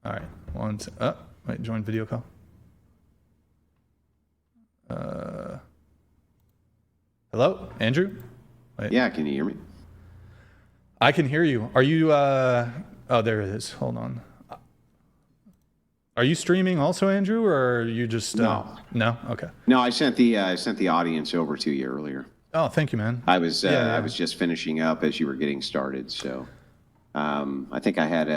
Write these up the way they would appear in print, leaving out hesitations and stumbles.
All right. Wait, join video call. Hello, Andrew? Wait. Yeah, can you hear me? I can hear you. Are you, oh, there it is. Hold on. Are you streaming also, Andrew, or are you just, No. No? Okay. No, I sent the audience over to you earlier. Oh, thank you, man. I was just finishing up as you were getting started. So I think I had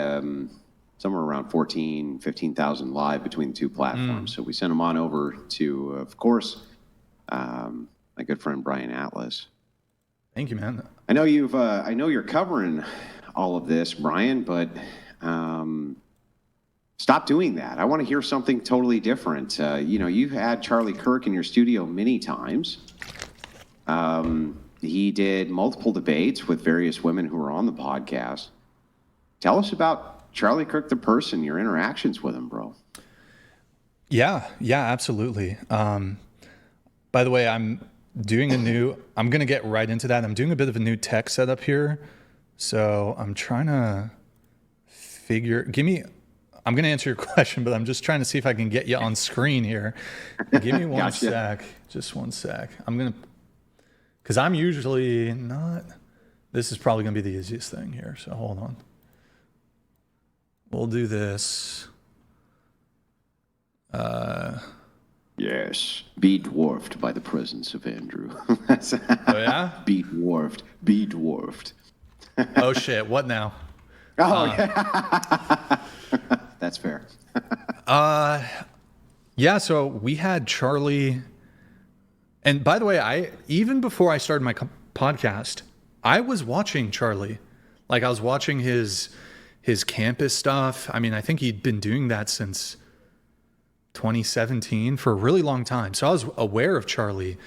somewhere around 15,000 live between the two platforms. So we sent them on over to, of course, my good friend Brian Atlas. Thank you, man. I know you're covering all of this, Brian, but stop doing that. I want to hear something totally different. You've had Charlie Kirk in your studio many times. He did multiple debates with various women who were on the podcast. Tell us about Charlie Kirk, the person, your interactions with him, bro. Yeah, absolutely. By the way, I'm going to get right into that. I'm doing a bit of a new tech setup here. So I'm trying to I'm going to answer your question, but I'm just trying to see if I can get you on screen here. Give me one sec. Just one sec. Because I'm usually not, this is probably going to be the easiest thing here. So hold on. We'll do this. Yes. Be dwarfed by the presence of Andrew. Oh, yeah? Be dwarfed. Be dwarfed. Oh, shit. What now? Oh, yeah. That's fair. Yeah, so we had Charlie. And by the way, even before I started my podcast, I was watching Charlie. Like, I was watching his campus stuff. I mean, I think he'd been doing that since 2017 for a really long time. So I was aware of Charlie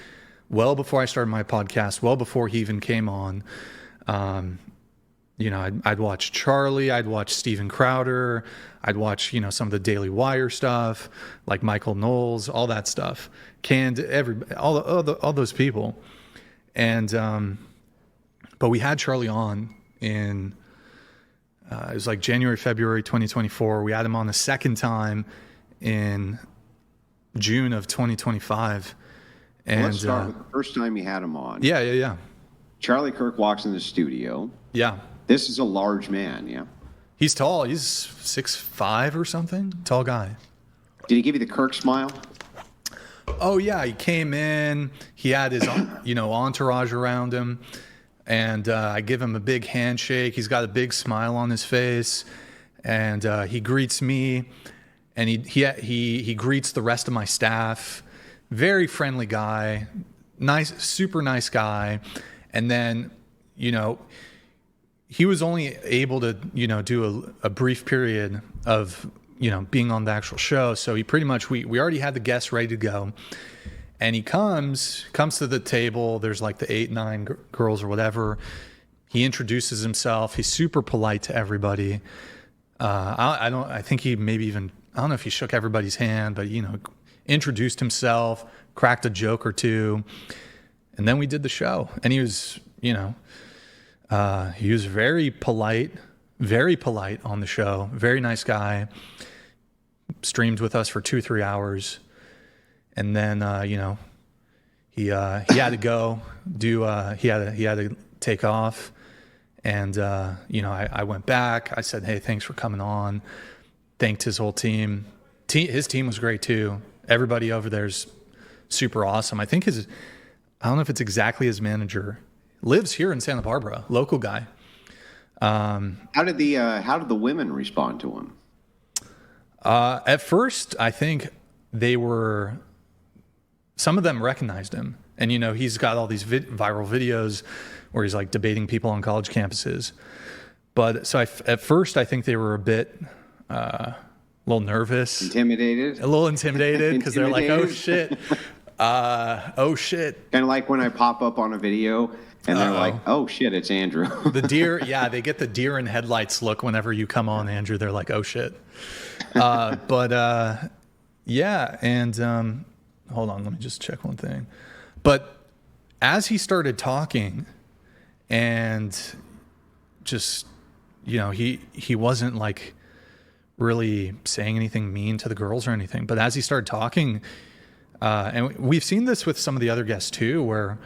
well before I started my podcast, well before he even came on. I'd watch Charlie, I'd watch Steven Crowder, I'd watch, some of the Daily Wire stuff, like Michael Knowles, all that stuff. All those people. And, but we had Charlie on in, it was like January, February 2024. We had him on the second time in June of 2025. And let's start with the first time you had him on. Yeah. Charlie Kirk walks in the studio. Yeah. This is a large man, yeah? He's tall. He's 6'5" or something. Tall guy. Did he give you the Kirk smile? Oh, yeah. He came in. He had his entourage around him. And I give him a big handshake. He's got a big smile on his face. And he greets me. And he greets the rest of my staff. Very friendly guy. Nice, super nice guy. And then, he was only able to, do a brief period of, being on the actual show. So he pretty much, we already had the guests ready to go. And he comes to the table. There's like the 8, 9 girls or whatever. He introduces himself. He's super polite to everybody. I think he maybe even, I don't know if he shook everybody's hand, but, introduced himself, cracked a joke or two. And then we did the show. And he was, he was very polite on the show. Very nice guy. Streamed with us for 2-3 hours. And then, he had to go he had to take off. And, I went back. I said, hey, thanks for coming on. Thanked his whole team. His team was great too. Everybody over there's super awesome. I think I don't know if it's exactly his manager. Lives here in Santa Barbara, local guy. How did the women respond to him? At first, I think some of them recognized him. And, he's got all these viral videos where he's like debating people on college campuses. But so at first, I think they were a bit, a little nervous. Intimidated? A little intimidated because they're like, oh shit. Kind of like when I pop up on a video and they're like, oh shit, it's Andrew. The deer, yeah, they get the deer in headlights look whenever you come on, Andrew. They're like, oh shit. Yeah, and hold on, let me just check one thing. But as he started talking and just he wasn't like really saying anything mean to the girls or anything. But as he started talking, and we've seen this with some of the other guests too, where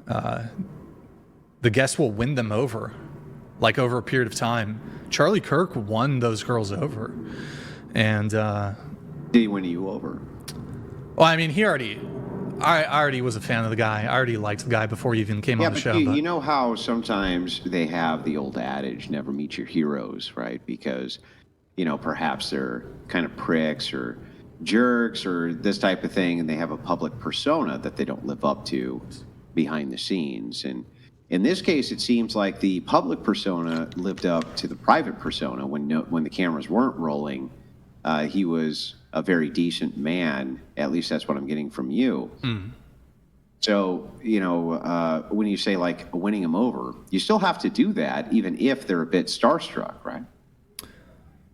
the guests will win them over, like over a period of time. Charlie Kirk won those girls over. And did he win you over? Well, I mean, I already was a fan of the guy. I already liked the guy before he even came on the show. You know how sometimes they have the old adage, never meet your heroes, right? Because, perhaps they're kind of pricks or jerks or this type of thing, and they have a public persona that they don't live up to behind the scenes. And in this case, it seems like the public persona lived up to the private persona when the cameras weren't rolling. He was a very decent man. At least that's what I'm getting from you. Mm. So, when you say like winning them over, you still have to do that, even if they're a bit starstruck, right?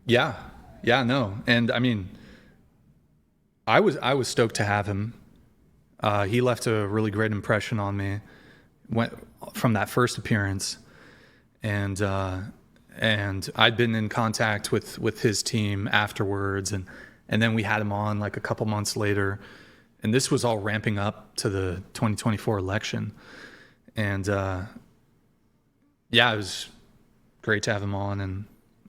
Yeah. Yeah, no. And I mean, I was stoked to have him. He left a really great impression on me from that first appearance. And I'd been in contact with his team afterwards, and then we had him on like a couple months later, and this was all ramping up to the 2024 election. And it was great to have him on. And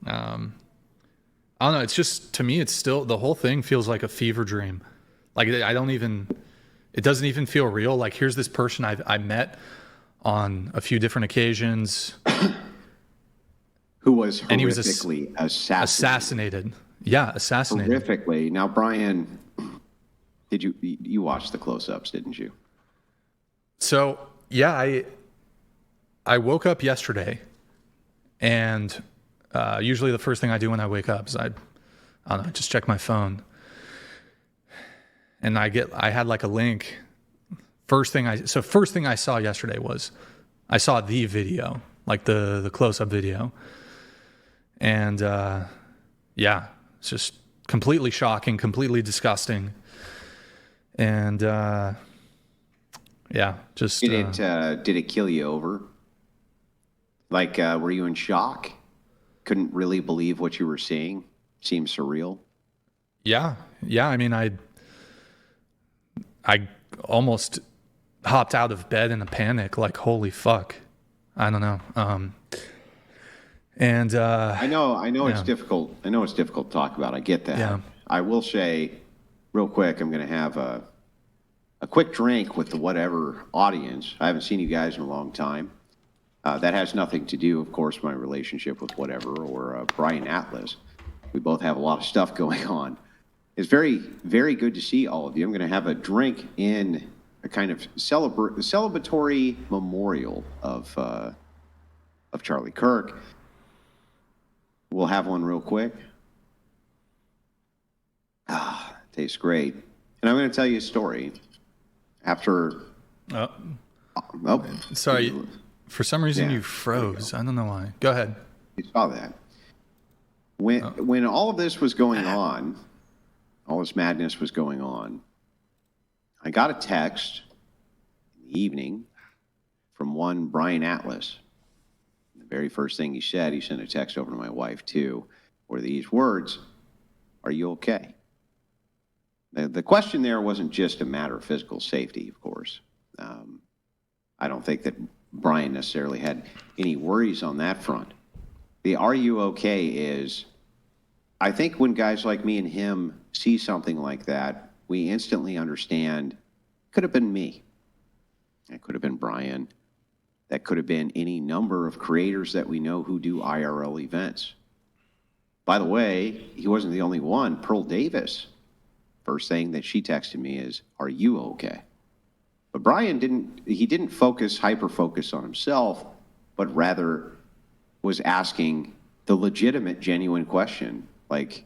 I don't know, it's just, to me, it's still, the whole thing feels like a fever dream. Like it doesn't even feel real. Like, here's this person I met on a few different occasions. Who was horrifically assassinated. Yeah, assassinated. Horrifically. Now, Brian, did you watched the close-ups, didn't you? So, yeah, I woke up yesterday, and usually the first thing I do when I wake up is I don't know, just check my phone. And I had like a link. First thing I saw yesterday was I saw the video, like the close-up video. And it's just completely shocking, completely disgusting. And just did it kill you over? Like, were you in shock? Couldn't really believe what you were seeing? Seemed surreal. Yeah. I mean, I almost hopped out of bed in a panic, like, holy fuck. I don't know. And I know it's difficult. I know it's difficult to talk about. I get that. Yeah. I will say, real quick, I'm going to have a quick drink with the whatever audience. I haven't seen you guys in a long time. That has nothing to do, of course, my relationship with whatever or Brian Atlas. We both have a lot of stuff going on. It's very, very good to see all of you. I'm going to have a drink in a kind of celebratory memorial of Charlie Kirk. We'll have one real quick. Tastes great. And I'm going to tell you a story. After... Sorry. For some reason, you froze. I don't know why. Go ahead. You saw that. When all of this was going on, all this madness was going on, I got a text in the evening from one Brian Atlas. The very first thing he said, he sent a text over to my wife too, were these words, "Are you okay?" The question there wasn't just a matter of physical safety, of course. I don't think that Brian necessarily had any worries on that front. The "are you okay" is, I think when guys like me and him see something like that, we instantly understand, could have been me. It could have been Brian. That could have been any number of creators that we know who do IRL events. By the way, he wasn't the only one. Pearl Davis, first thing that she texted me is, "Are you okay?" But Brian didn't hyper-focus on himself, but rather was asking the legitimate, genuine question, like,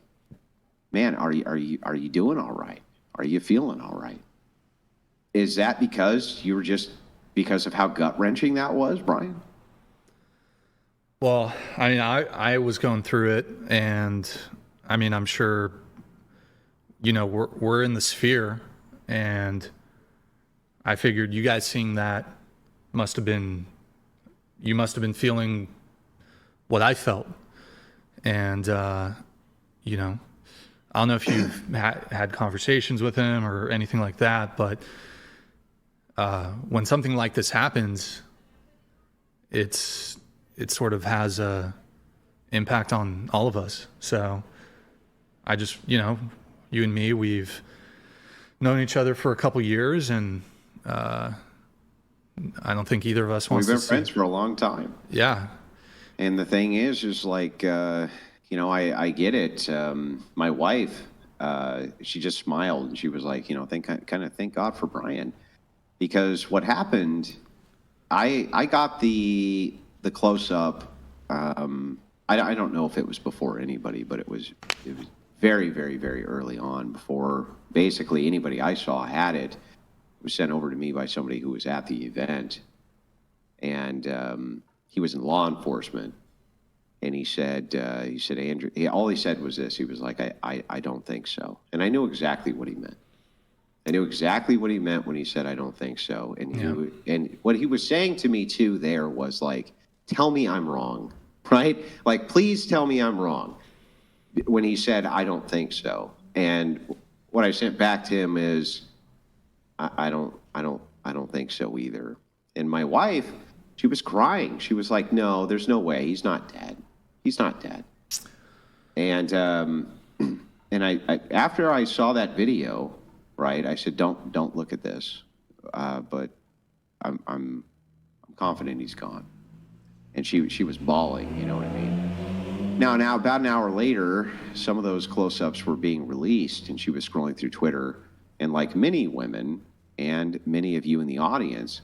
man, are you doing all right? Are you feeling all right? Is that because of how gut-wrenching that was, Brian? Well, I mean, I was going through it, and I mean, I'm sure, we're in the sphere, and I figured you guys seeing that you must have been feeling what I felt. And, you know, I don't know if you've had conversations with him or anything like that, but when something like this happens, it sort of has a impact on all of us. So I just, you know, you and me, we've known each other for a couple years, and I don't think either of us wants to We've been friends for a long time. Yeah. And the thing is like, you know, I get it. My wife, she just smiled and she was like, you know, thank God for Brian, because what happened, I got the close up. I don't know if it was before anybody, but it was very, very, very early on, before basically anybody I saw had it. It was sent over to me by somebody who was at the event, and he was in law enforcement. And he said, Andrew, all he said was this. He was like, I don't think so. And I knew exactly what he meant. I knew exactly what he meant when he said, I don't think so. And and what he was saying to me too there was like, tell me I'm wrong, right? Like, please tell me I'm wrong. When he said, I don't think so. And what I sent back to him is, I don't think so either. And my wife, she was crying. She was like, no, there's no way. He's not dead. He's not dead. And I after I saw that video, right, I said, don't look at this. But I'm confident he's gone. And she was bawling, you know what I mean? Now about an hour later, some of those close-ups were being released, and she was scrolling through Twitter, and like many women and many of you in the audience,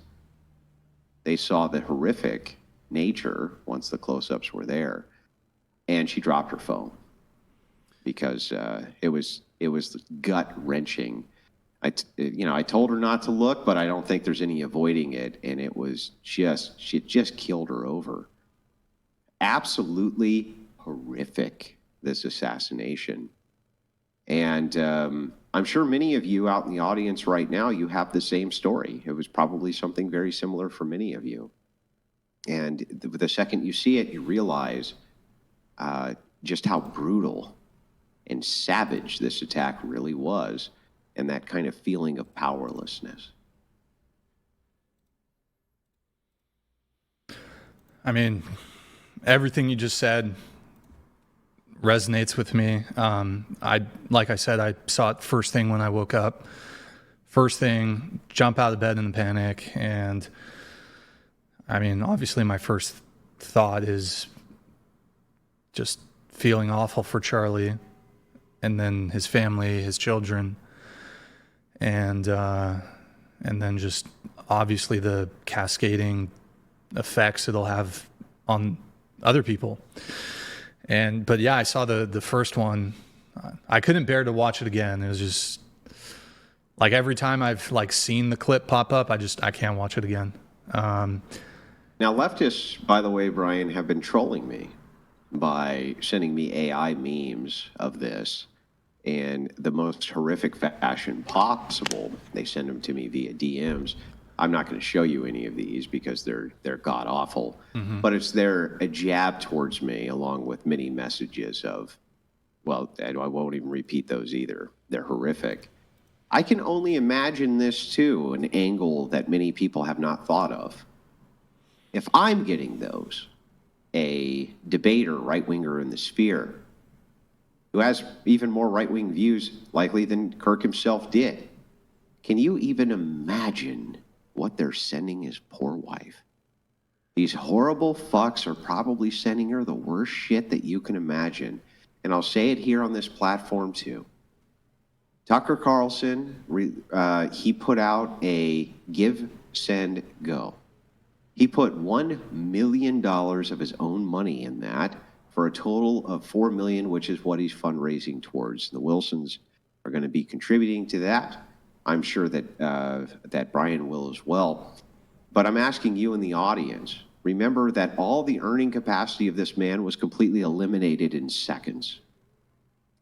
they saw the horrific nature once the close-ups were there, and she dropped her phone because it was gut-wrenching. I told her not to look, but I don't think there's any avoiding it, and it just killed her over. Absolutely horrific, this assassination. And I'm sure many of you out in the audience right now, you have the same story. It was probably something very similar for many of you. And the second you see it, you realize just how brutal and savage this attack really was, and that kind of feeling of powerlessness. I mean, everything you just said resonates with me. Like I said, I saw it first thing when I woke up. First thing, jump out of bed in a panic. And I mean, obviously my first thought is just feeling awful for Charlie, and then his family, his children, and then just obviously the cascading effects it'll have on other people. But yeah, I saw the first one. I couldn't bear to watch it again. It was just like every time I've like seen the clip pop up, I can't watch it again. Now, leftists, by the way, Brian, have been trolling me by sending me AI memes of this in the most horrific fashion possible. They send them to me via DMs. I'm not going to show you any of these because they're god awful, but they're a jab towards me, along with many messages of, well, I won't even repeat those either. They're horrific. I can only imagine this too, an angle that many people have not thought of. If I'm getting those, a debater, right-winger in the sphere, who has even more right-wing views likely than Kirk himself did, can you even imagine what they're sending his poor wife? These horrible fucks are probably sending her the worst shit that you can imagine. And I'll say it here on this platform too. Tucker Carlson, he put out a give, send, go. He put $1 million of his own money in that, for a total of $4 million, which is what he's fundraising towards. The Wilsons are going to be contributing to that. I'm sure that that Brian will as well. But I'm asking you in the audience, remember that all the earning capacity of this man was completely eliminated in seconds.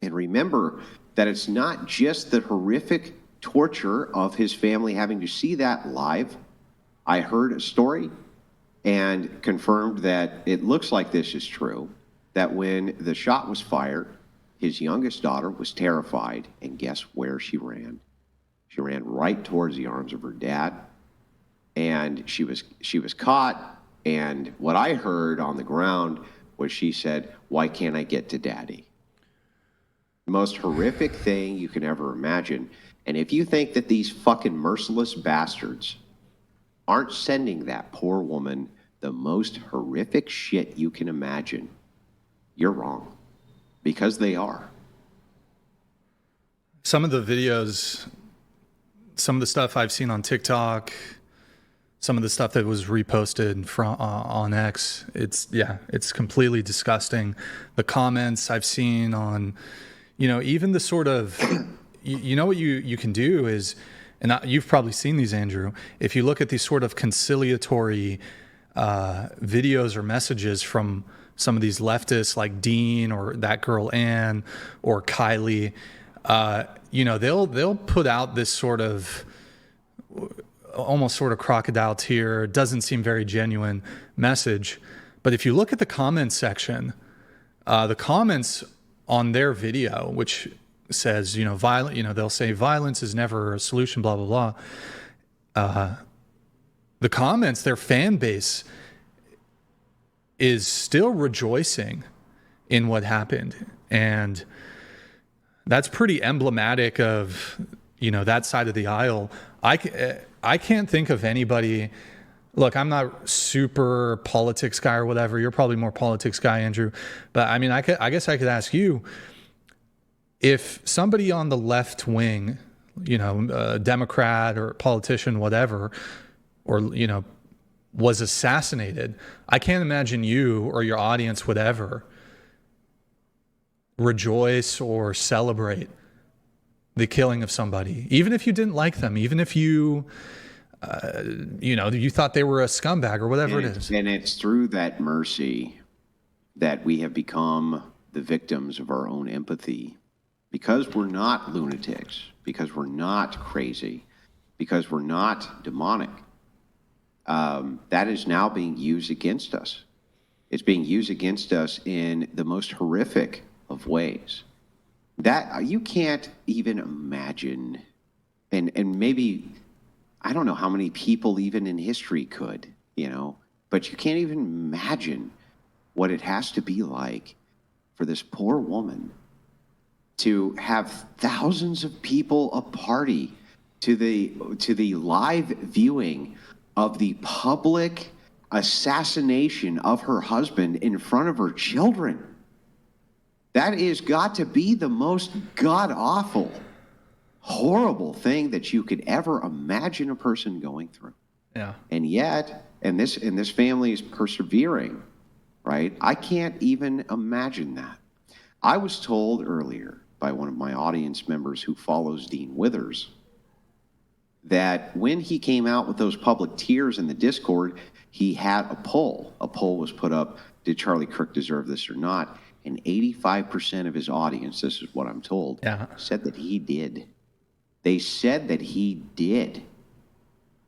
And remember that it's not just the horrific torture of his family having to see that live. I heard a story and confirmed that it looks like this is true, that when the shot was fired, his youngest daughter was terrified, and guess where she ran? She ran right towards the arms of her dad, and she was caught, and what I heard on the ground was she said, "Why can't I get to daddy?" The most horrific thing you can ever imagine. And if you think that these fucking merciless bastards aren't sending that poor woman the most horrific shit you can imagine, you're wrong. Because they are. Some of the videos, some of the stuff I've seen on TikTok, some of the stuff that was reposted from on X, it's completely disgusting. The comments I've seen on, even the sort of, what you can do is, and you've probably seen these, Andrew, if you look at these sort of conciliatory videos or messages from some of these leftists like Dean or that girl Ann or Kylie, they'll put out this sort of almost sort of crocodile tear, doesn't seem very genuine message. But if you look at the comments section, the comments on their video, which says, they'll say violence is never a solution, blah, blah, blah. The comments, their fan base is still rejoicing in what happened. And that's pretty emblematic of, that side of the aisle. I can't think of anybody. Look, I'm not super politics guy or whatever. You're probably more politics guy, Andrew. But I mean, I guess I could ask you, if somebody on the left wing, a Democrat or politician, whatever, or, was assassinated, I can't imagine you or your audience would ever rejoice or celebrate the killing of somebody, even if you didn't like them, even if you, you thought they were a scumbag or whatever it is. And it's through that mercy that we have become the victims of our own empathy, because we're not lunatics, because we're not crazy, because we're not demonic. That is now being used against us. It's being used against us in the most horrific of ways that you can't even imagine. And maybe, I don't know how many people even in history could, but you can't even imagine what it has to be like for this poor woman to have thousands of people a party to the live viewing of the public assassination of her husband in front of her children. That is got to be the most god-awful, horrible thing that you could ever imagine a person going through. Yeah. And yet, and this family is persevering, right? I can't even imagine that. I was told earlier by one of my audience members who follows Dean Withers that when he came out with those public tears in the Discord, he had a poll. A poll was put up, did Charlie Kirk deserve this or not? And 85% of his audience, this is what I'm told, said that he did. They said that he did.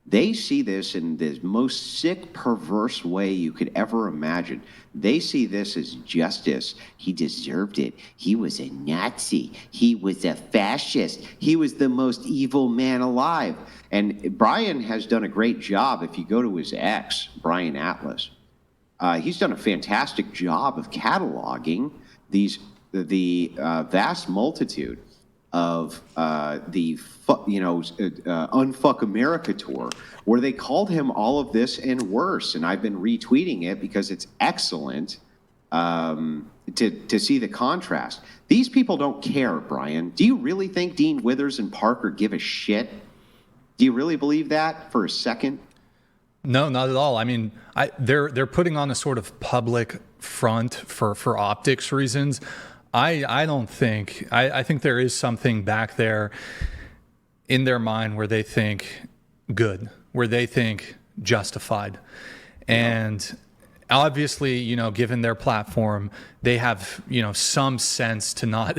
They see this in the most sick, perverse way you could ever imagine. They see this as justice. He deserved it. He was a Nazi. He was a fascist. He was the most evil man alive. And Brian has done a great job. If you go to his ex, Brian Atlas, he's done a fantastic job of cataloging the vast multitude of the Unfuck America tour, where they called him all of this and worse. And I've been retweeting it because it's excellent to see the contrast. These people don't care, Brian. Do you really think Dean Withers and Parker give a shit? Do you really believe that for a second? No, not at all. I mean, they're putting on a sort of public front for optics reasons. I don't think, I think there is something back there in their mind where they think good, where they think justified. And obviously, given their platform, they have, some sense to not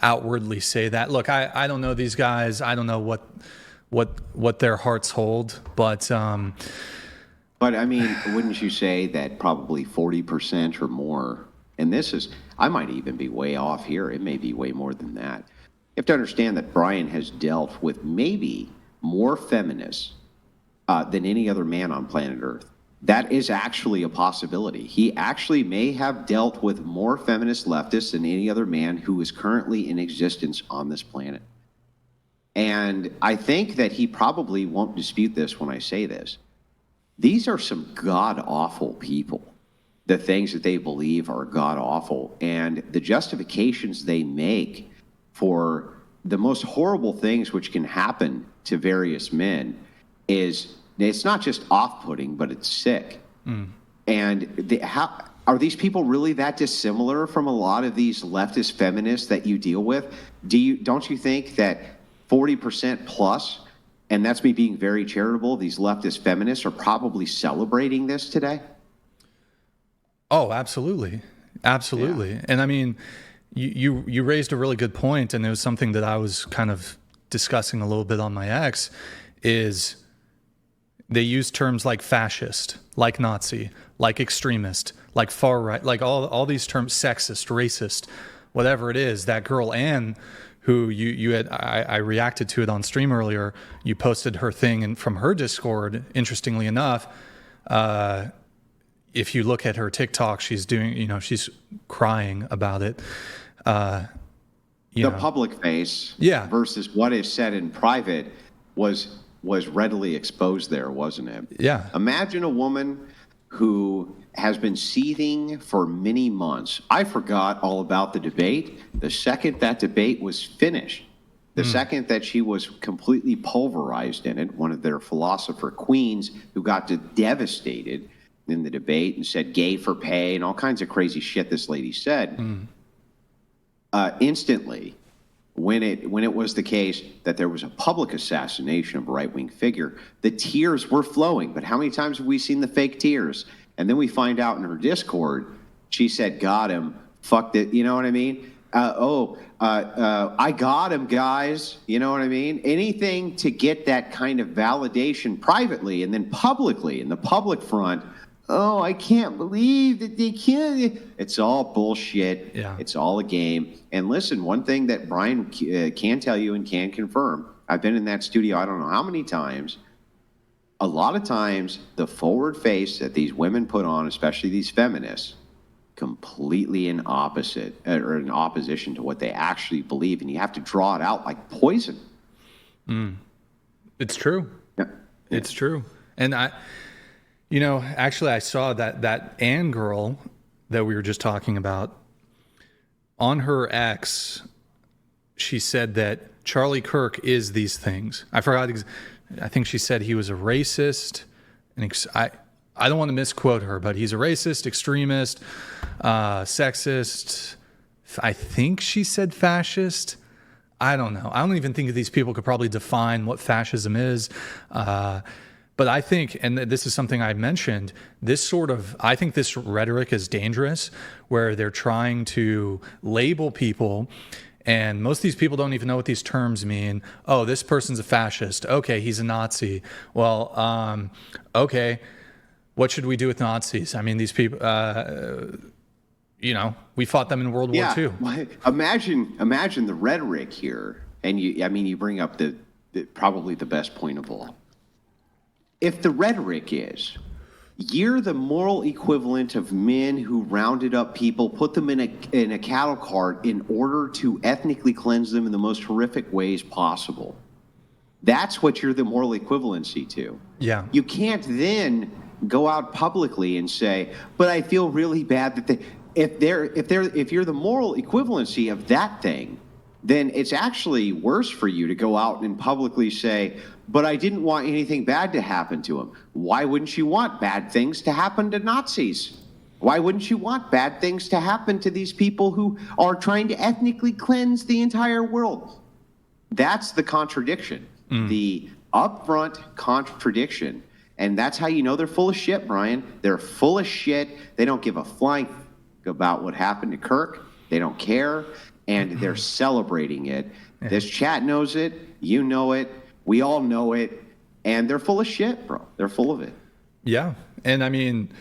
outwardly say that. Look, I don't know these guys. I don't know what their hearts hold, but But I mean, wouldn't you say that probably 40% or more, and I might even be way off here. It may be way more than that. You have to understand that Brian has dealt with maybe more feminists than any other man on planet Earth. That is actually a possibility. He actually may have dealt with more feminist leftists than any other man who is currently in existence on this planet. And I think that he probably won't dispute this when I say this. These are some god-awful people. The things that they believe are god-awful, and the justifications they make for the most horrible things which can happen to various men it's not just off-putting, but it's sick. And how are these people really that dissimilar from a lot of these leftist feminists that you deal with? Don't you think that 40% plus, and that's me being very charitable, these leftist feminists are probably celebrating this today? Oh, absolutely. Absolutely. Yeah. And I mean, you raised a really good point, and it was something that I was kind of discussing a little bit on my ex, is they use terms like fascist, like Nazi, like extremist, like far right, like all these terms, sexist, racist, whatever it is. That girl, Anne, who I reacted to it on stream earlier, you posted her thing and from her Discord, interestingly enough, if you look at her TikTok, she's doing, she's crying about it. The public face versus what is said in private was readily exposed there, wasn't it? Yeah. Imagine a woman who has been seething for many months. I forgot all about the debate. The second that debate was finished, the second that she was completely pulverized in it, one of their philosopher queens who got devastated in the debate and said gay for pay and all kinds of crazy shit this lady said, instantly, when it was the case that there was a public assassination of a right-wing figure, the tears were flowing. But how many times have we seen the fake tears? And then we find out in her Discord, she said, got him, fucked it, you know what I mean? I got him, guys, you know what I mean? Anything to get that kind of validation privately and then publicly, in the public front, oh, I can't believe that they can't. It's all bullshit. Yeah. It's all a game. And listen, one thing that Brian can tell you and can confirm, I've been in that studio I don't know how many times. A lot of times, the forward face that these women put on, especially these feminists, completely in opposition to what they actually believe. And you have to draw it out like poison. It's true. Yeah. It's true. And actually, I saw that Ann girl that we were just talking about, on her ex, she said that Charlie Kirk is these things. I forgot. I think she said he was a racist. And I don't want to misquote her, but he's a racist, extremist, sexist. I think she said fascist. I don't know. I don't even think these people could probably define what fascism is. But I think, and this is something I mentioned, I think this rhetoric is dangerous, where they're trying to label people, and most of these people don't even know what these terms mean. Oh, this person's a fascist. Okay, he's a Nazi. Well, okay, what should we do with Nazis? I mean, these people, we fought them in World War II. Imagine the rhetoric here, and you bring up the probably the best point of all. If the rhetoric is, you're the moral equivalent of men who rounded up people, put them in a cattle cart in order to ethnically cleanse them in the most horrific ways possible. That's what you're the moral equivalency to. Yeah. You can't then go out publicly and say, but I feel really bad that if you're the moral equivalency of that thing, then it's actually worse for you to go out and publicly say, but I didn't want anything bad to happen to him. Why wouldn't you want bad things to happen to Nazis? Why wouldn't you want bad things to happen to these people who are trying to ethnically cleanse the entire world? That's the contradiction, the upfront contradiction. And that's how you know they're full of shit, Brian. They're full of shit. They don't give a flying about what happened to Kirk. They don't care. And they're celebrating it. Yeah. This chat knows it. You know it. We all know it. And they're full of shit, bro. They're full of it. Yeah. And I mean,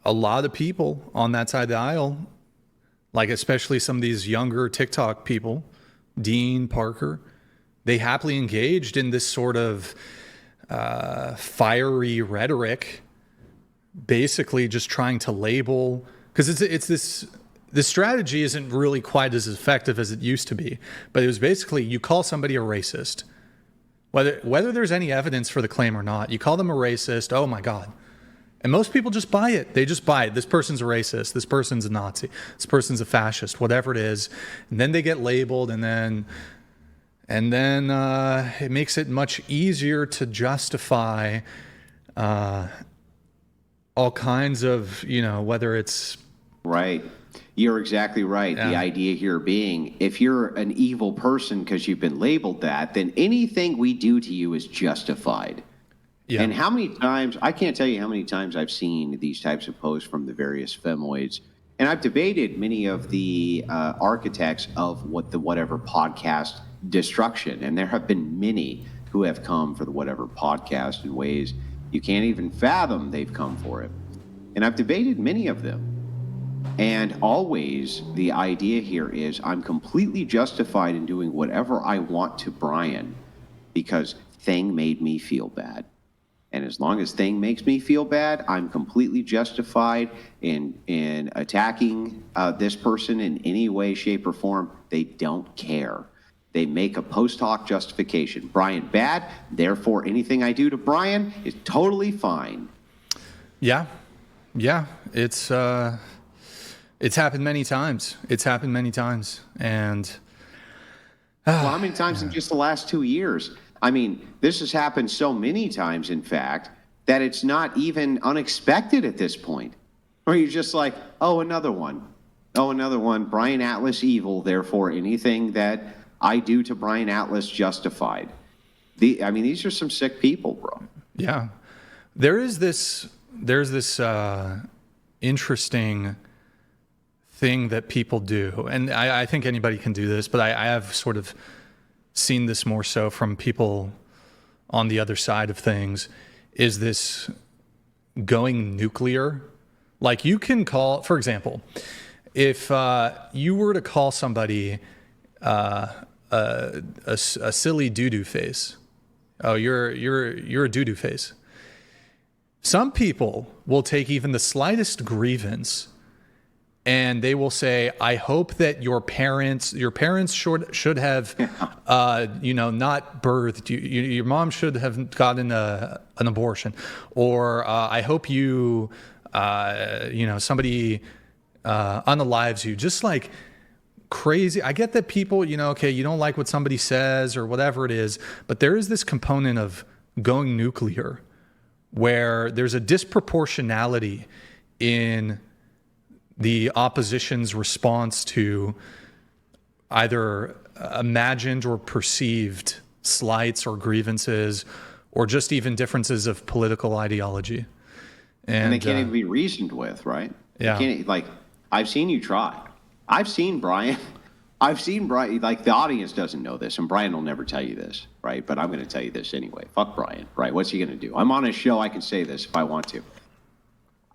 a lot of people on that side of the aisle, like especially some of these younger TikTok people, Dean, Parker, they happily engaged in this sort of fiery rhetoric, basically just trying to label, because it's this strategy isn't really quite as effective as it used to be, but it was basically you call somebody a racist, whether there's any evidence for the claim or not. You call them a racist, oh my God. And most people just buy it. They just buy it. This person's a racist. This person's a Nazi. This person's a fascist, whatever it is. And then they get labeled, and then it makes it much easier to justify all kinds of, whether it's... Right. You're exactly right. Yeah. The idea here being, if you're an evil person because you've been labeled that, then anything we do to you is justified. Yeah. And how many times, I can't tell you how many times I've seen these types of posts from the various femoids. And I've debated many of the architects of whatever podcast destruction. And there have been many who have come for the whatever podcast in ways you can't even fathom they've come for it. And I've debated many of them. And always the idea here is I'm completely justified in doing whatever I want to Brian because Thing made me feel bad. And as long as Thing makes me feel bad, I'm completely justified in attacking this person in any way, shape, or form. They don't care. They make a post hoc justification. Brian bad, therefore anything I do to Brian is totally fine. Yeah. It's happened many times. And well, how many times in just the last 2 years? I mean, this has happened so many times, in fact, that it's not even unexpected at this point. Or you're just like, oh, another one. Brian Atlas evil, therefore anything that I do to Brian Atlas justified. These are some sick people, bro. Yeah. There's this interesting thing that people do, and I think anybody can do this, but I have sort of seen this more so from people on the other side of things, is this going nuclear. Like you can call, for example, if you were to call somebody a silly doo-doo face, oh, you're a doo-doo face. Some people will take even the slightest grievance and they will say, I hope that your parents should have, not birthed you. Your mom should have gotten an abortion. Or I hope you, somebody unalives you. Just like crazy. I get that people, you don't like what somebody says or whatever it is, but there is this component of going nuclear where there's a disproportionality in the opposition's response to either imagined or perceived slights or grievances or just even differences of political ideology. And they can't even be reasoned with, right? Yeah. I've seen you try. I've seen Brian, like the audience doesn't know this, and Brian will never tell you this, right? But I'm going to tell you this anyway. Fuck Brian, right? What's he going to do? I'm on his show. I can say this if I want to.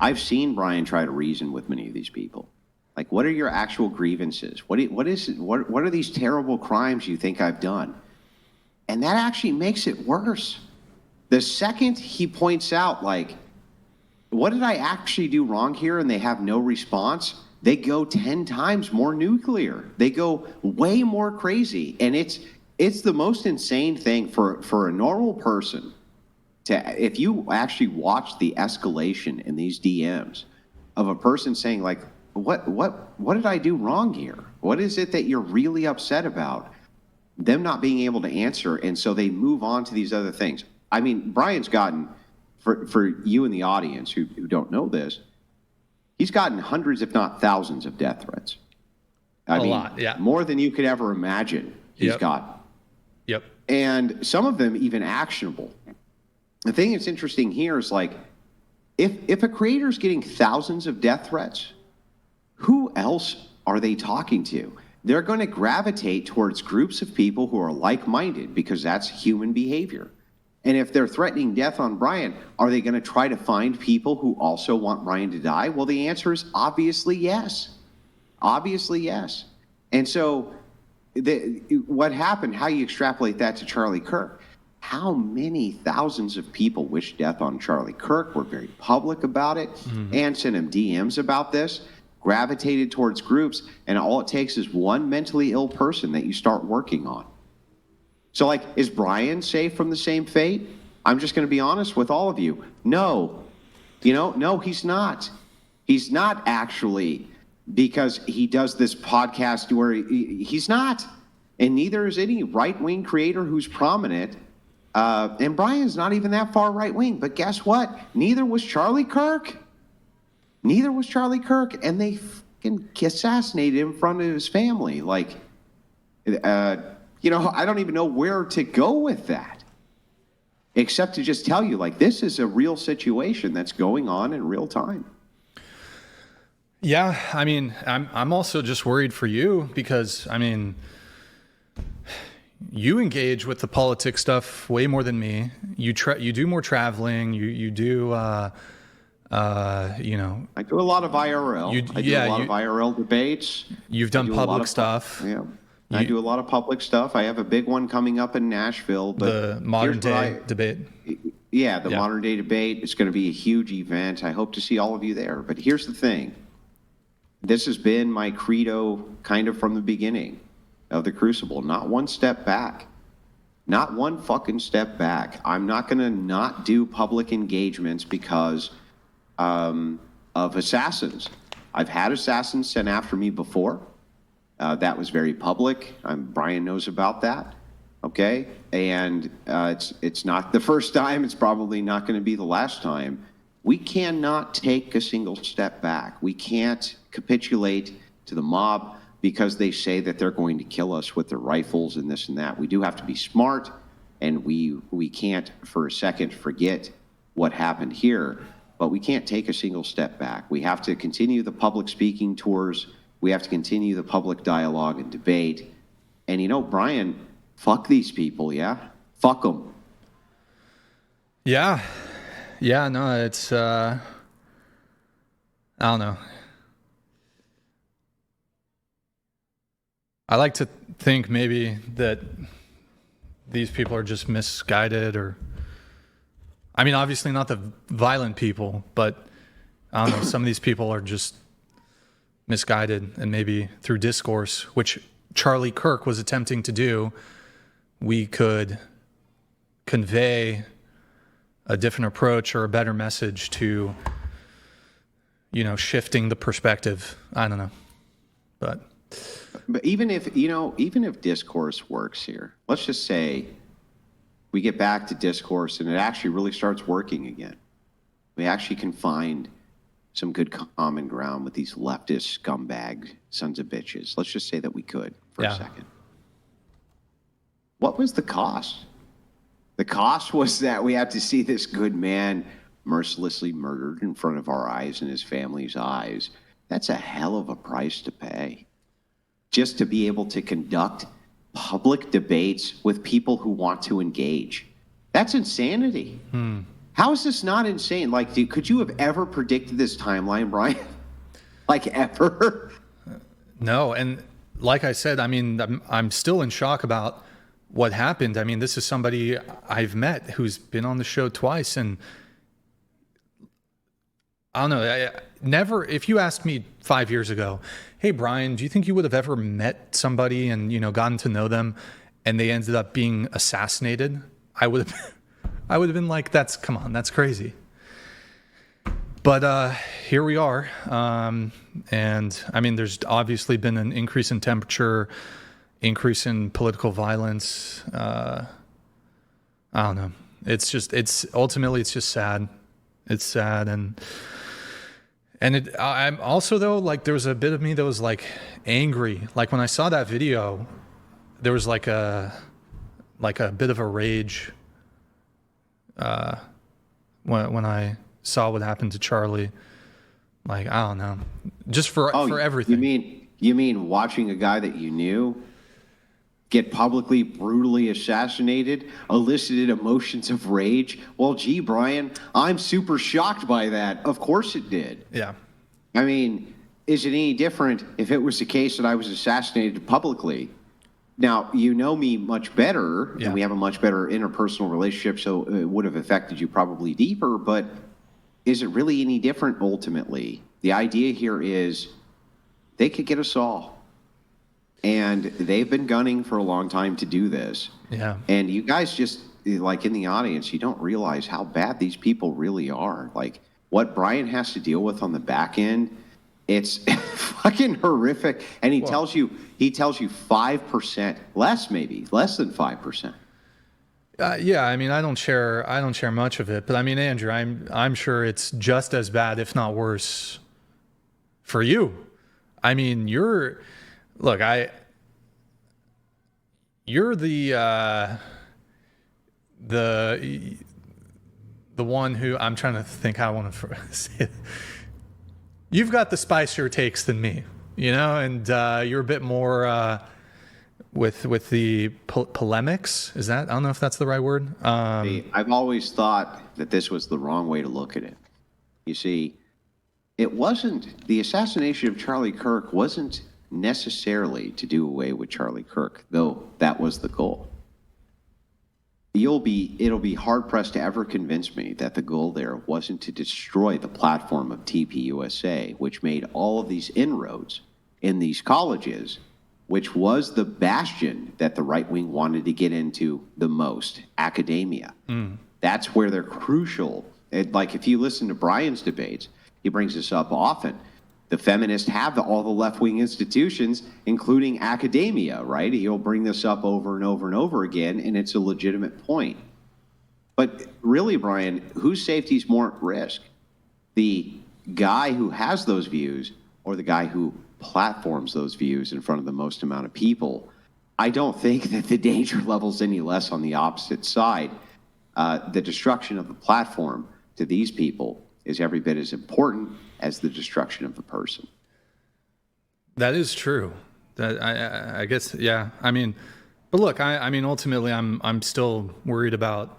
I've seen Brian try to reason with many of these people. Like, what are your actual grievances? What are these terrible crimes you think I've done? And that actually makes it worse. The second he points out, like, what did I actually do wrong here? And they have no response. They go 10 times more nuclear. They go way more crazy. And it's the most insane thing for a normal person. If you actually watch the escalation in these DMs of a person saying, like, what did I do wrong here? What is it that you're really upset about? Them not being able to answer, and so they move on to these other things. I mean, Brian's gotten, for you in the audience who don't know this, he's gotten hundreds, if not thousands, of death threats. I mean, lot, yeah. More than you could ever imagine he's gotten. Yep. And some of them even actionable. The thing that's interesting here is, like, if a creator's getting thousands of death threats, who else are they talking to? They're going to gravitate towards groups of people who are like-minded because that's human behavior. And if they're threatening death on Brian, are they going to try to find people who also want Brian to die? Well, the answer is obviously yes. Obviously yes. And so what happened, how you extrapolate that to Charlie Kirk, how many thousands of people wish death on Charlie Kirk, were very public about it, and sent him DMs about this, gravitated towards groups, and all it takes is one mentally ill person that you start working on. So, like, is Brian safe from the same fate? I'm just going to be honest with all of you. No. No, he's not. He's not actually, because he does this podcast where he's not. And neither is any right-wing creator who's prominent. And Brian's not even that far right-wing. But guess what? Neither was Charlie Kirk. Neither was Charlie Kirk. And they fucking assassinated him in front of his family. Like, I don't even know where to go with that, except to just tell you, like, this is a real situation that's going on in real time. Yeah, I mean, I'm also just worried for you because, I mean, you engage with the politics stuff way more than me. You do more traveling. You do, I do a lot of IRL. I do a lot of IRL debates. You've done public stuff. Yeah. I do a lot of public stuff. I have a big one coming up in Nashville. But the modern day debate. Yeah, the modern day debate. It's going to be a huge event. I hope to see all of you there. But here's the thing. This has been my credo kind of from the beginning of the Crucible. Not one step back. Not one fucking step back. I'm not going to not do public engagements because of assassins. I've had assassins sent after me before. That was very public. Brian knows about that. Okay, and it's not the first time. It's probably not going to be the last time. We cannot take a single step back. We can't capitulate to the mob because they say that they're going to kill us with their rifles and this and that. We do have to be smart, and we can't for a second forget what happened here. But we can't take a single step back. We have to continue the public speaking tours. We have to continue the public dialogue and debate. And, Brian, fuck these people, yeah? Fuck them. Yeah. Yeah, no, it's, I don't know. I like to think maybe that these people are just misguided or, I mean, obviously not the violent people, but I don't know, some of these people are just misguided, and maybe through discourse, which Charlie Kirk was attempting to do, we could convey a different approach or a better message to, shifting the perspective. I don't know. But even if discourse works here, let's just say we get back to discourse and it actually really starts working again. We actually can find some good common ground with these leftist scumbag sons of bitches. Let's just say that we could for a second. What was the cost? The cost was that we had to see this good man mercilessly murdered in front of our eyes and his family's eyes. That's a hell of a price to pay. Just to be able to conduct public debates with people who want to engage. That's insanity. How is this not insane? Like, could you have ever predicted this timeline, Brian? Like, ever? No, and like I said, I mean, I'm still in shock about what happened. I mean, this is somebody I've met who's been on the show twice, and I don't know. Never, if you asked me 5 years ago, hey, Brian, do you think you would have ever met somebody and, gotten to know them and they ended up being assassinated? I would have been like, that's crazy. But here we are. And I mean, there's obviously been an increase in temperature, increase in political violence. I don't know. Ultimately, it's just sad. It's sad. I'm also, though, like, there was a bit of me that was like angry. Like when I saw that video, there was like a bit of a rage when I saw what happened to Charlie. Like, I don't know, just for everything. You mean watching a guy that you knew get publicly brutally assassinated, elicited emotions of rage. Well, gee, Brian, I'm super shocked by that. Of course it did. Yeah. I mean, is it any different if it was the case that I was assassinated publicly? Now, you know me much better, and we have a much better interpersonal relationship, so it would have affected you probably deeper, but is it really any different ultimately? The idea here is they could get us all. And they've been gunning for a long time to do this. Yeah. And you guys just, like in the audience, you don't realize how bad these people really are. Like what Brian has to deal with on the back end, it's fucking horrific. And he tells you 5%, less than 5%. Yeah, I mean, I don't share much of it, but I mean, Andrew, I'm sure it's just as bad, if not worse, for you. I mean, you're the one who, I'm trying to think how I want to say it. You've got the spicier takes than me, and you're a bit more with the polemics. Is that, I don't know if that's the right word. I've always thought that this was the wrong way to look at it. You see, it wasn't, the assassination of Charlie Kirk wasn't necessarily to do away with Charlie Kirk, though that was the goal. It'll be hard pressed to ever convince me that the goal there wasn't to destroy the platform of TPUSA, which made all of these inroads in these colleges, which was the bastion that the right wing wanted to get into the most, academia. That's where they're crucial. Like if you listen to Brian's debates, he brings this up often. The feminists have all the left-wing institutions, including academia, right? He'll bring this up over and over and over again, and it's a legitimate point. But really, Brian, whose safety is more at risk? The guy who has those views or the guy who platforms those views in front of the most amount of people? I don't think that the danger level's any less on the opposite side. The destruction of the platform to these people is every bit as important as the destruction of the person. That is true. That I guess, yeah. I mean, but look, I mean, ultimately, I'm still worried about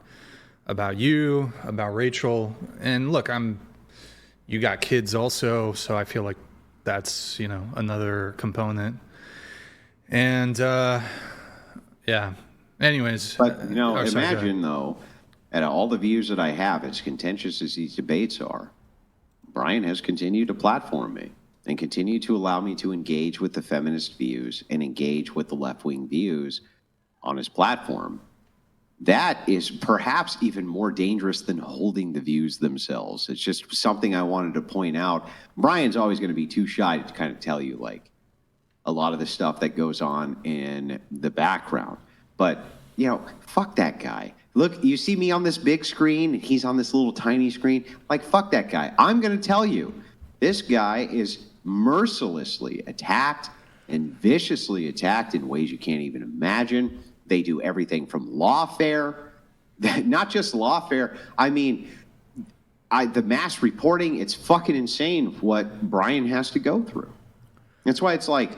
you, about Rachel, and look, you got kids also, so I feel like that's another component, and yeah. Anyways, but imagine though, at all the views that I have, as contentious as these debates are, Brian has continued to platform me and continue to allow me to engage with the feminist views and engage with the left-wing views on his platform. That is perhaps even more dangerous than holding the views themselves. It's just something I wanted to point out. Brian's always going to be too shy to kind of tell you like a lot of the stuff that goes on in the background. But, fuck that guy. Look, you see me on this big screen, and he's on this little tiny screen. Like, fuck that guy. I'm going to tell you, this guy is mercilessly attacked and viciously attacked in ways you can't even imagine. They do everything from lawfare, not just lawfare. I mean, the mass reporting, it's fucking insane what Brian has to go through. That's why it's like,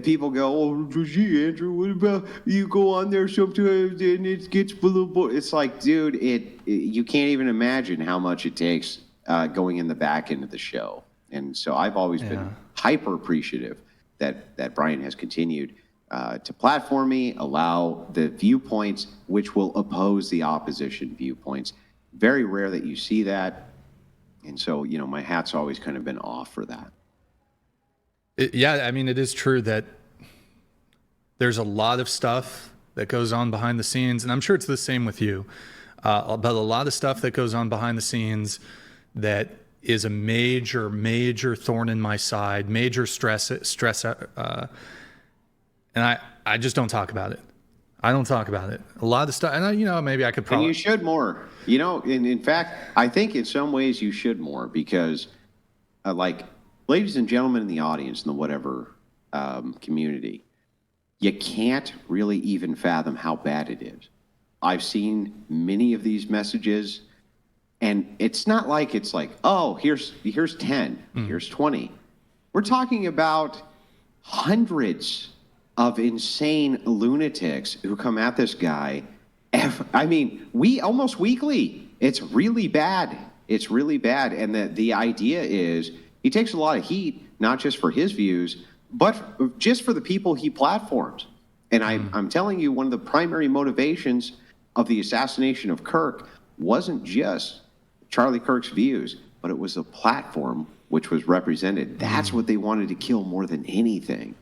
people go, oh, gee, Andrew, what about you go on there sometimes and it gets a little bored. It's like, dude, you can't even imagine how much it takes going in the back end of the show. And so I've always been hyper appreciative that Brian has continued to platform me, allow the viewpoints which will oppose the opposition viewpoints. Very rare that you see that. And so, my hat's always kind of been off for that. Yeah, I mean, it is true that there's a lot of stuff that goes on behind the scenes, and I'm sure it's the same with you, but a lot of stuff that goes on behind the scenes that is a major thorn in my side, major stress, and I just don't talk about it. I don't talk about it. A lot of stuff, and maybe I could probably. And you should more. And in fact, I think in some ways you should more because, ladies and gentlemen in the audience in the whatever community, you can't really even fathom how bad it is. I've seen many of these messages, and it's not like it's like, oh, here's 10, here's 20. We're talking about hundreds of insane lunatics who come at this guy. I mean, almost weekly. It's really bad. It's really bad. And the idea is he takes a lot of heat, not just for his views, but just for the people he platforms. And I'm telling you, one of the primary motivations of the assassination of Kirk wasn't just Charlie Kirk's views, but it was a platform which was represented. That's what they wanted to kill more than anything.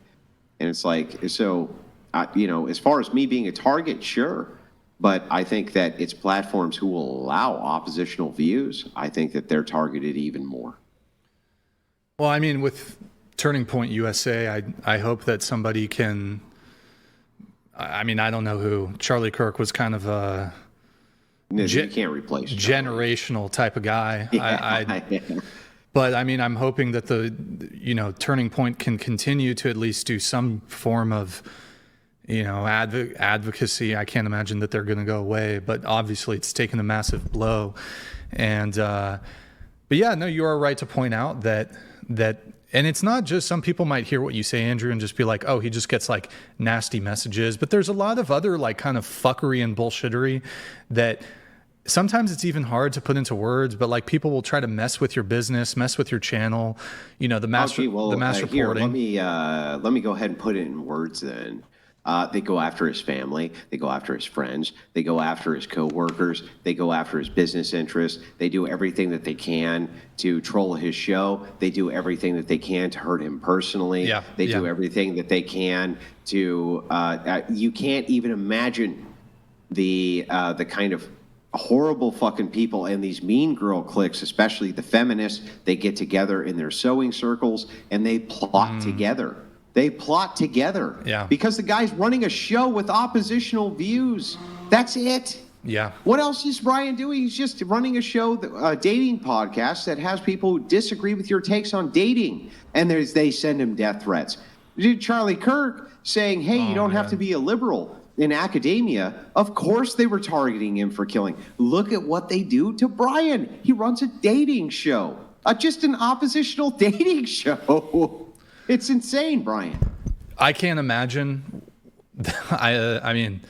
And it's like, so, as far as me being a target, sure. But I think that it's platforms who will allow oppositional views. I think that they're targeted even more. Well, I mean, with Turning Point USA, I hope that somebody can, I mean, I don't know who. Charlie Kirk was kind of a you can't replace generational type of guy. Yeah. But I mean, I'm hoping that the Turning Point can continue to at least do some form of advocacy. I can't imagine that they're going to go away, but obviously it's taken a massive blow. And but yeah, no, you are right to point out that and it's not just, some people might hear what you say, Andrew, and just be like, oh, he just gets like nasty messages. But there's a lot of other like kind of fuckery and bullshittery that sometimes it's even hard to put into words, but like people will try to mess with your business, mess with your channel, the mass reporting. Here, let me go ahead and put it in words then. They go after his family. They go after his friends. They go after his coworkers. They go after his business interests. They do everything that they can to troll his show. They do everything that they can to hurt him personally. They do everything that they can to. You can't even imagine the kind of horrible fucking people and these mean girl cliques, especially the feminists. They get together in their sewing circles and they plot together. They plot together. Because the guy's running a show with oppositional views. That's it. Yeah. What else is Brian doing? He's just running a show, a dating podcast that has people who disagree with your takes on dating. And they send him death threats. Charlie Kirk saying, hey, you don't have to be a liberal in academia. Of course they were targeting him for killing. Look at what they do to Brian. He runs a dating show. Just an oppositional dating show. It's insane, Brian. I can't imagine. I mean,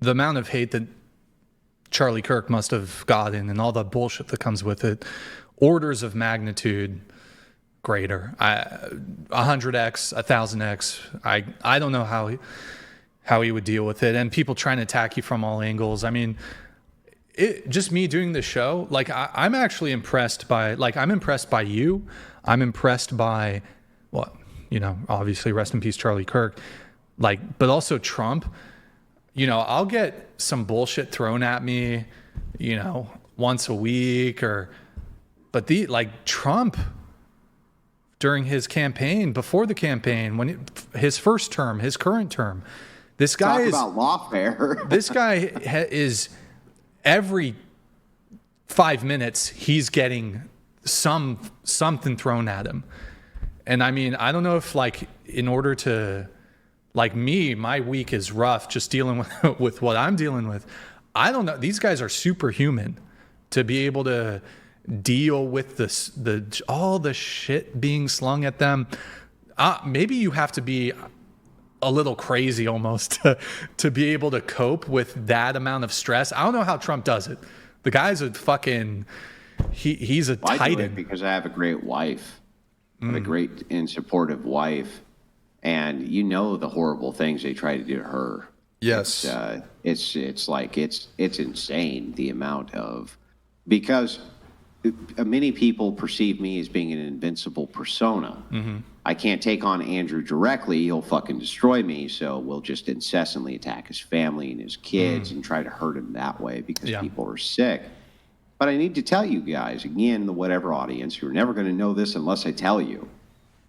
the amount of hate that Charlie Kirk must have gotten and all the bullshit that comes with it, orders of magnitude greater. 100x, 1000x. I don't know how he would deal with it, and people trying to attack you from all angles. I mean, just me doing the show, like I'm actually impressed by, I'm impressed by you. I'm impressed by, obviously rest in peace, Charlie Kirk, but also Trump. I'll get some bullshit thrown at me, once a week but Trump during his campaign, before the campaign, his first term, his current term, this guy is about lawfare. This guy is every 5 minutes he's getting something thrown at him. And I mean, I don't know if in order to my week is rough just dealing with what I'm dealing with. I don't know. These guys are superhuman to be able to deal with all the shit being slung at them. Maybe you have to be a little crazy almost to be able to cope with that amount of stress. I don't know how Trump does it. The guy's a fucking, he's a titan. I do it because I have a great wife. I have a great and supportive wife. And the horrible things they try to do to her. Yes. It's insane the amount of, because many people perceive me as being an invincible persona. I can't take on Andrew directly. He'll fucking destroy me. So we'll just incessantly attack his family and his kids and try to hurt him that way because people are sick. But I need to tell you guys, again, the whatever audience, you're never going to know this unless I tell you.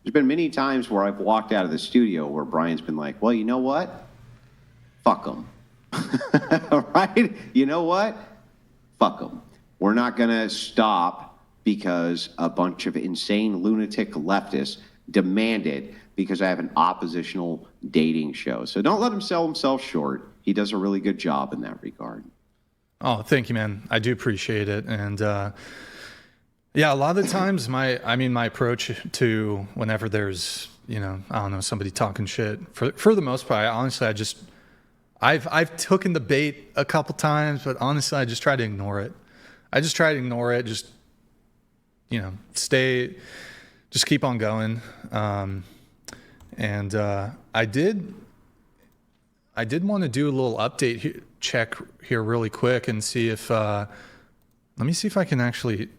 There's been many times where I've walked out of the studio where Brian's been like, well, you know what? Fuck them. Right? You know what? Fuck them. We're not going to stop because a bunch of insane lunatic leftists demanded, because I have an oppositional dating show. So don't let him sell himself short. He does a really good job in that regard. Oh, thank you, man. I do appreciate it. And a lot of the times my approach to whenever there's, I don't know, somebody talking shit. For the most part, honestly, I've taken the bait a couple times, but honestly, I just try to ignore it. Just, just keep on going. I did want to do a little update check here really quick and see if, let me see if I can actually,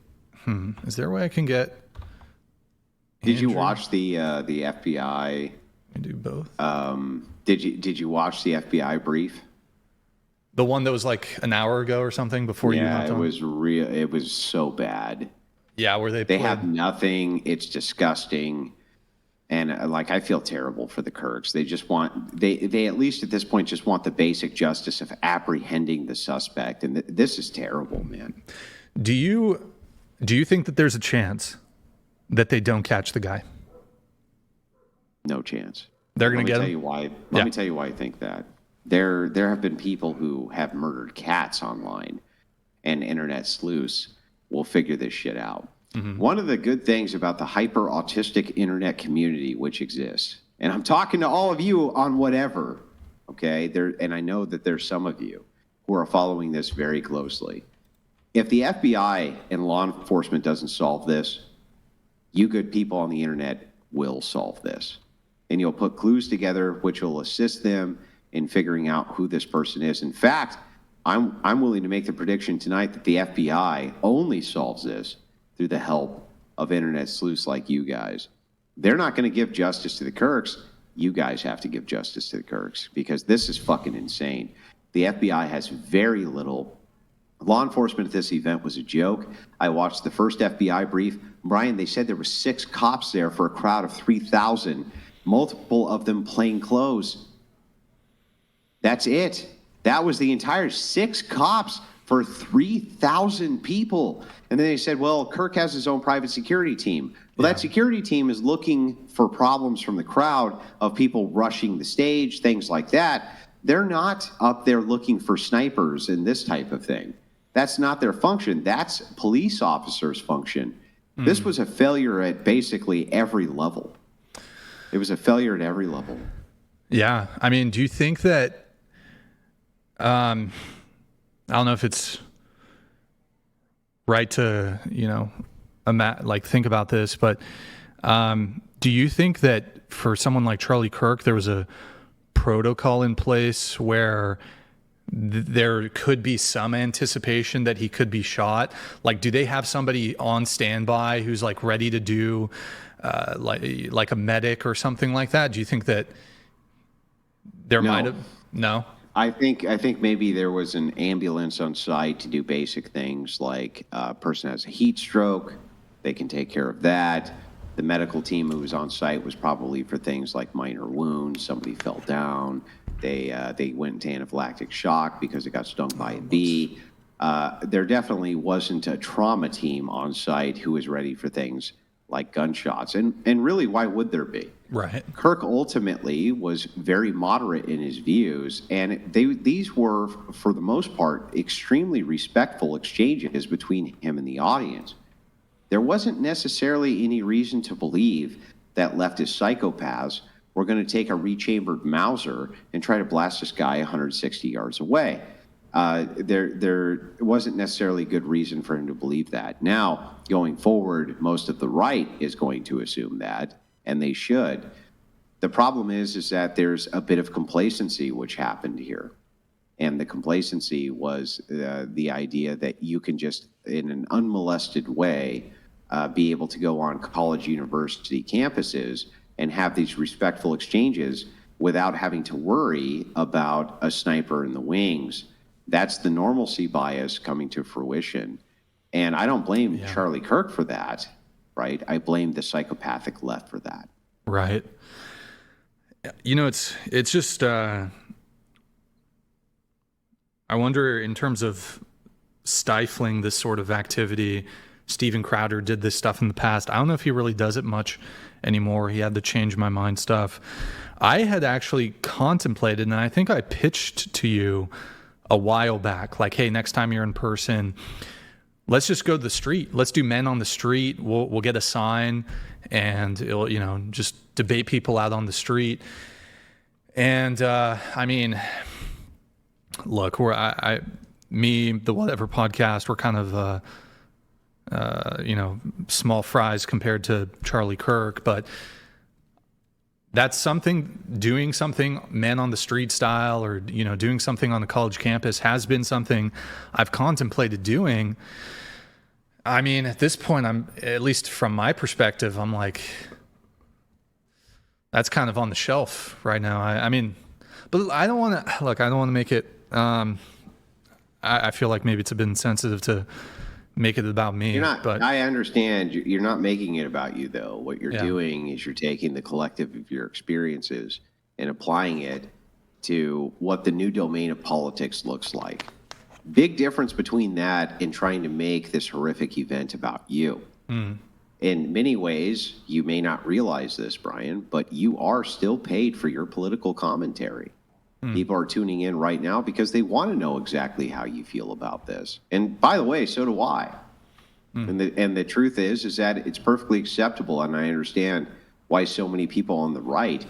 is there a way I can get Did you watch the FBI? I do both. Did you watch the FBI brief? The one that was like an hour ago or something before you went on? Yeah, it was real. It was so bad. Yeah, where they have nothing. It's disgusting. And I feel terrible for the Kirks. They just want, they at least at this point just want the basic justice of apprehending the suspect. And this is terrible, man. Do you think that there's a chance that they don't catch the guy? No chance. They're going to get him? Let me tell you why I think that. There have been people who have murdered cats online, and internet sleuths will figure this shit out. Mm-hmm. One of the good things about the hyper autistic internet community which exists, and I'm talking to all of you on whatever, okay? And I know that there's some of you who are following this very closely. If the FBI and law enforcement doesn't solve this, you good people on the internet will solve this. And you'll put clues together which will assist them in figuring out who this person is. In fact, I'm willing to make the prediction tonight that the FBI only solves this through the help of internet sleuths like you guys. They're not going to give justice to the Kirks. You guys have to give justice to the Kirks because this is fucking insane. The FBI has very little. Law enforcement at this event was a joke. I watched the first FBI brief. Brian, they said there were 6 cops there for a crowd of 3,000, multiple of them plain clothes. That's it. That was the entire 6 cops for 3,000 people. And then they said, well, Kirk has his own private security team. Well, that security team is looking for problems from the crowd of people rushing the stage, things like that. They're not up there looking for snipers and this type of thing. That's not their function. That's police officers' function. Mm. This was a failure at basically every level. It was a failure at every level. Yeah. I mean, do you think that I don't know if it's right to, think about this, but do you think that for someone like Charlie Kirk, there was a protocol in place where there could be some anticipation that he could be shot? Like, do they have somebody on standby who's like ready to do like a medic or something like that? Do you think that there might have? No. I think maybe there was an ambulance on site to do basic things like a person has a heat stroke, they can take care of that. The medical team who was on site was probably for things like minor wounds, somebody fell down, they went into anaphylactic shock because it got stung by a bee. There definitely wasn't a trauma team on site who was ready for things like gunshots. And really, why would there be? Right. Kirk ultimately was very moderate in his views, and these were, for the most part, extremely respectful exchanges between him and the audience. There wasn't necessarily any reason to believe that leftist psychopaths were going to take a rechambered Mauser and try to blast this guy 160 yards away. There wasn't necessarily good reason for him to believe that. Now, going forward, most of the right is going to assume that, and they should. The problem is that there's a bit of complacency which happened here. And the complacency was the idea that you can just, in an unmolested way, be able to go on college university campuses and have these respectful exchanges without having to worry about a sniper in the wings. That's the normalcy bias coming to fruition. And I don't blame Charlie Kirk for that, right? I blame the psychopathic left for that. Right. It's just, I wonder in terms of stifling this sort of activity. Steven Crowder did this stuff in the past. I don't know if he really does it much anymore. He had the change my mind stuff. I had actually contemplated, and I think I pitched to you a while back, like, hey, next time you're in person, let's just go to the street. Let's do men on the street. We'll get a sign, and it'll, just debate people out on the street. And I mean, look, me, the Whatever Podcast, we're kind of small fries compared to Charlie Kirk, but that's something. Doing something men on the street style, or doing something on the college campus, has been something I've contemplated doing. I mean, at this point, at least from my perspective, I'm like, that's kind of on the shelf right now. I mean, but I don't want to look. I don't want to make it. I feel like maybe it's a bit insensitive to make it about me. You're not, but I understand you're not making it about you, though. What you're doing is you're taking the collective of your experiences and applying it to what the new domain of politics looks like. Big difference between that and trying to make this horrific event about you. In many ways, you may not realize this, Brian, but you are still paid for your political commentary. People are tuning in right now because they want to know exactly how you feel about this. And by the way, so do I. And the truth is that it's perfectly acceptable, and I understand why so many people on the right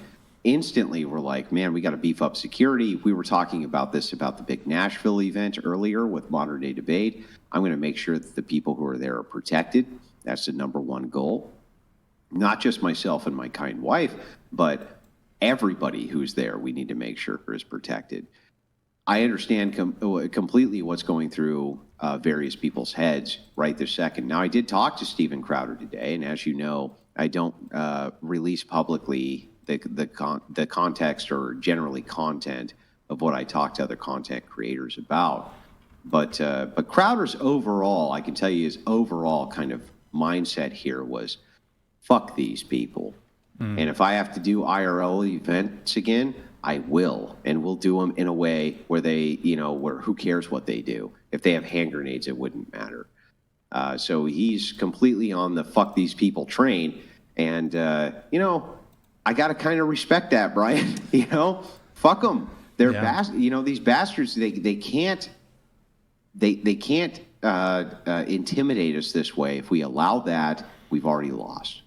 instantly were like, man, we got to beef up security. We were talking about this, about the big Nashville event earlier with Modern Day Debate. I'm going to make sure that the people who are there are protected. That's the number one goal. Not just myself and my kind wife, but everybody who's there, we need to make sure is protected. I understand completely what's going through various people's heads right this second. Now, I did talk to Steven Crowder today, and as you know, I don't release publicly the context or generally content of what I talk to other content creators about. But Crowder's overall, I can tell you his overall kind of mindset here was, fuck these people. And if I have to do IRL events again, I will. And we'll do them in a way where they, where who cares what they do. If they have hand grenades, it wouldn't matter. So he's completely on the fuck these people train. And, I got to kind of respect that, Brian. Fuck them. They're these bastards, they can't intimidate us this way. If we allow that, we've already lost.